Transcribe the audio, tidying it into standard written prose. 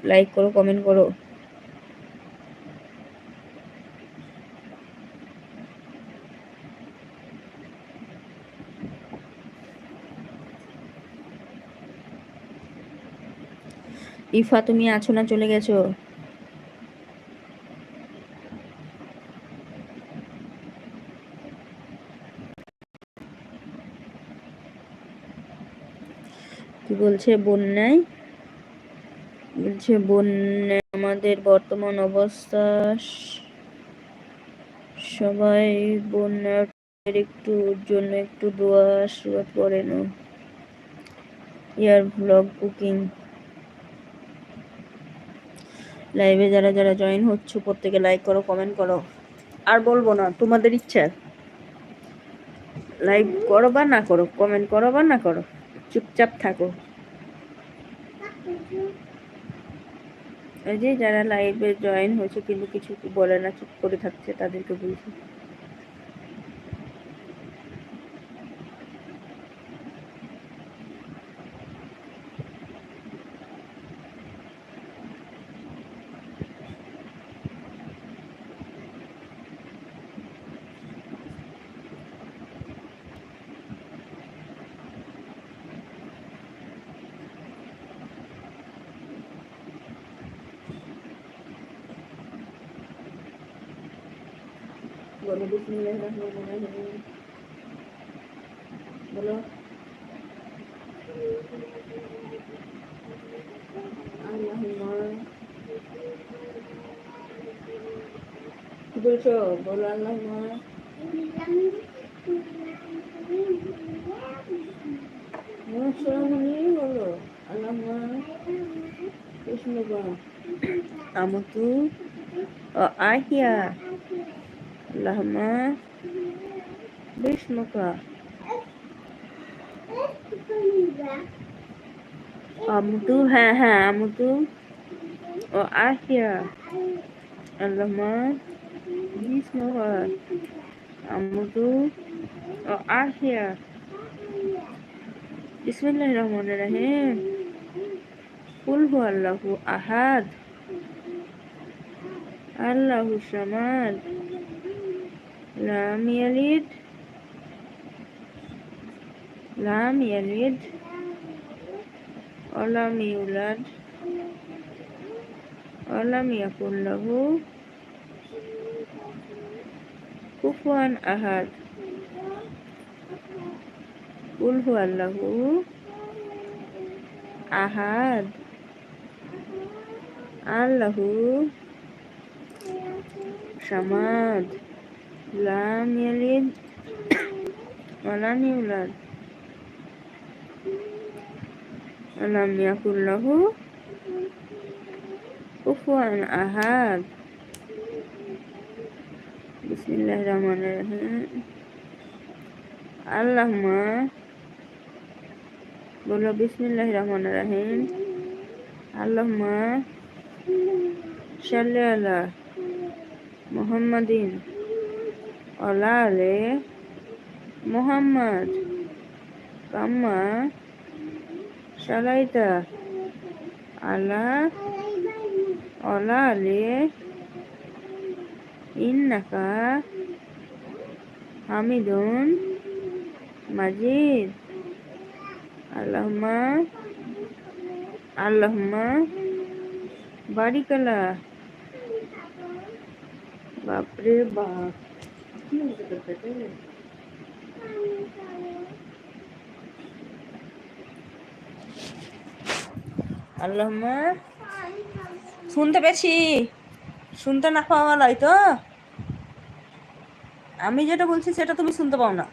Like করো, comment করো। ইফা তুমি আছো না চলে গেছো? কি বলছে বন্যায়? বলছে বন্যা আমাদের বর্তমান অবস্থা, সবাই বন্যার জন্য একটু দোয়া আশীর্বাদ করেন। ইয়ার ব্লগ বুকিং লাইভে যারা যারা জয়েন হচ্ছে প্রত্যেকে লাইক করো, কমেন্ট করো। আর বলবো না, তোমাদের ইচ্ছা, লাইক করো বা না করো, কমেন্ট করো বা না করো, চুপচাপ থাকো। এই যে যারা লাইভে জয়েন হয়েছে কিন্তু কিছু বলে না, চুপ করে থাকছে, তাদেরকে বলছি বলো বিসমিল্লাহির রহমানির রহিম। বলো আল্লাহুম্মা, কি বলছো? বলো আল্লাহুম্মা, বলো আল্লাহুম্মা বিসমিকা আমতু ও আহিয়া, আল্লাহুম্মা বিসমিকা আমতু, হ্যাঁ হ্যাঁ, আমতু ও আহিয়া, আল্লাহুম্মা বিসমিকা আমতু ও আহিয়া। বিসমিল্লাহির রহমানির রহিম। কুল হুয়াল্লাহু আহাদ, আল্লাহু সামাদ, লাম ইয়ালিদ ওয়ালাম ইউলাদ ওয়ালাম ইয়াকুল লাহু কুফুয়ান আহাদ। কুল হুয়াল্লাহু আহাদ, আল্লাহু সামাদ, লাম ইয়ালিদ ওয়ালাম ইউলাদ ওয়ালাম ইয়াকুল লাহু কুফুয়ান আহাদ। বিসমিল্লাহির রহমানির রহিম। আল্লাহুম্মা, বলো বিসমিল্লাহির রহমানির রহিম। আল্লাহুম্মা সাল্লি আলা মুহাম্মাদিন ওয়ালা আলি মুহাম্মাদ কাম্মা সালাইতা আলা ওয়ালা আলি ইন্নাকা হামিদুন মাজিদ। আল্লাহুম্মা বারিক আলা, বাপরে বাপ, কি হয়েছে? আল্লাহুম্মা, শুনতে পেয়েছি, শুনতে না পাওয়া লাই তো, আমি যেটা বলছি সেটা তুমি শুনতে পাও না।